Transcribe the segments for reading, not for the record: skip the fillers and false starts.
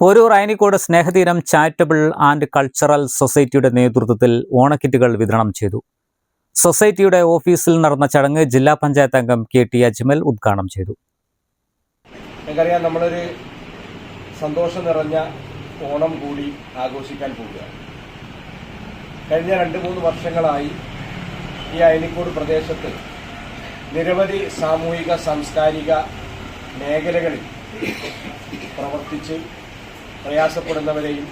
Poroor Ayanikkode Snehatheeram charitable and cultural സൊസൈറ്റിയുടെ നേതൃത്വത്തിൽ ഓണക്കിറ്റുകൾ വിതരണം ചെയ്തു. സൊസൈറ്റിയുടെ ഓഫീസിൽ നടന്ന ചടങ്ങ് ജില്ലാ പഞ്ചായത്ത് അംഗം KT അജ്മൽ ഉദ്ഘാടനം ചെയ്തു. നമുക്കറിയാം, നമ്മളൊരു സന്തോഷം നിറഞ്ഞ ഓണം കൂടി ആഘോഷിക്കാൻ പോവുകയാണ്. കഴിഞ്ഞ 2-3 വർഷങ്ങളായി ഈ അയനിക്കോട് പ്രദേശത്ത് നിരവധി സാമൂഹിക സാംസ്കാരിക മേഖലകളിൽ പ്രവർത്തിച്ച് പ്രയാസപ്പെടുന്നവരെയും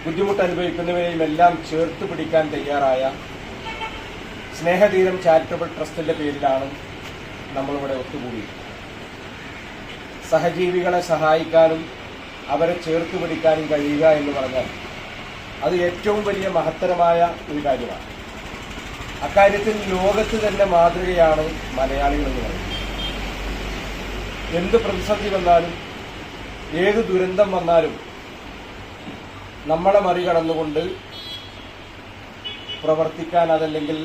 ബുദ്ധിമുട്ട് അനുഭവിക്കുന്നവരെയും എല്ലാം ചേർത്ത് പിടിക്കാൻ തയ്യാറായ സ്നേഹതീരം ചാരിറ്റബിൾ ട്രസ്റ്റിൻ്റെ പേരിലാണ് നമ്മളിവിടെ ഒത്തുകൂടിയത്. സഹജീവികളെ സഹായിക്കാനും അവരെ ചേർത്ത് പിടിക്കാനും കഴിയുക എന്ന് പറഞ്ഞാൽ അത് ഏറ്റവും വലിയ മഹത്തരമായ ഒരു കാര്യമാണ്. അക്കാര്യത്തിൽ ലോകത്ത് തന്നെ മാതൃകയാണ് മലയാളികളെന്ന് പറയുന്നത്. എന്ത് പ്രതിസന്ധി വന്നാലും ഏത് ദുരന്തം വന്നാലും നമ്മളെ മറികടന്നുകൊണ്ട് പ്രവർത്തിക്കാൻ, അതല്ലെങ്കിൽ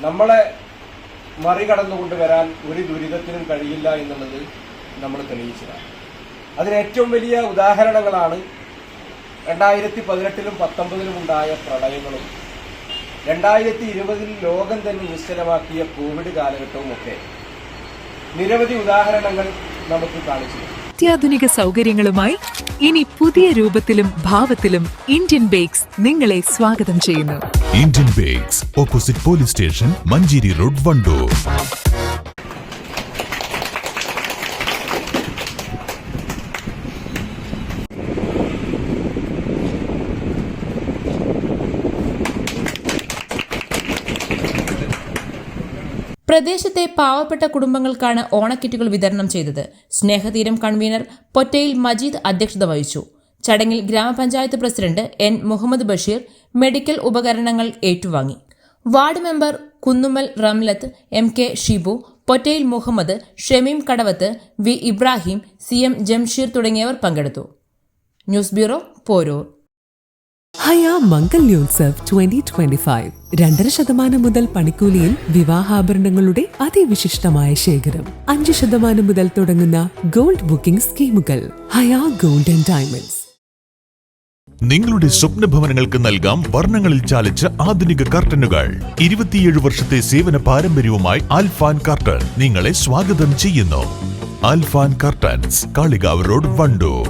നമ്മളെ മറികടന്നുകൊണ്ട് വരാൻ ഒരു ദുരിതത്തിനും കഴിയില്ല എന്നുള്ളത് നമ്മൾ തെളിയിച്ചതാണ്. അതിന് ഏറ്റവും വലിയ ഉദാഹരണങ്ങളാണ് 2018-ലും 2019-ലും ഉണ്ടായ പ്രളയങ്ങളും 2020-ൽ ലോകം തന്നെ നിശ്ചലമാക്കിയ കോവിഡ് കാലഘട്ടവുമൊക്കെ നിരവധി ഉദാഹരണങ്ങൾ നമുക്ക് കാണിച്ചു. അത്യാധുനിക സൗകര്യങ്ങളുമായി ഇനി പുതിയ രൂപത്തിലും ഭാവത്തിലും ഇന്ത്യൻ ബേക്സ് നിങ്ങളെ സ്വാഗതം ചെയ്യുന്നു. Indian bakes, opposite police station, Manjeri road, Wandoor. പ്രദേശത്തെ പാവപ്പെട്ട കുടുംബങ്ങൾക്കാണ് ഓണക്കിറ്റുകൾ വിതരണം ചെയ്തത്. സ്നേഹതീരം കൺവീനർ പൊറ്റയിൽ മജീദ് അധ്യക്ഷത വഹിച്ചു. ചടങ്ങിൽ ഗ്രാമപഞ്ചായത്ത് president N. Muhammad Basheer medical ഉപകരണങ്ങൾ ഏറ്റുവാങ്ങി. Ward member Kunnummal Ramlath, MK Shibu, Pottayil Muhammad, Shameem Kadavath, V. Ibrahim, CM Jamsheer തുടങ്ങിയവർ പങ്കെടുത്തു. News bureau, Poroor. ഹയ മംഗല്യോത്സവ് 2025 2.5% മുതൽ പണിക്കൂലിയിൽ വിവാഹാഭരണങ്ങളുടെ അതിവിശിഷ്ടമായ ശേഖരം. 5% മുതൽ തുടങ്ങുന്ന ഗോൾഡ് ബുക്കിംഗ് സ്കീമുകൾ. ഹയ ഗോൾഡ് ആൻഡ് ഡയമണ്ട്സ്. നിങ്ങളുടെ സ്വപ്ന ഭവനങ്ങൾക്ക് നൽകാം വർണ്ണങ്ങളിൽ ചാലിച്ച ആധുനിക കർട്ടനുകൾ. 27 വർഷത്തെ സേവന പാരമ്പര്യവുമായി ആൽഫാൻ കർട്ടൻ നിങ്ങളെ സ്വാഗതം ചെയ്യുന്നു. Alfan curtains, Kalikavu road, Wandoor.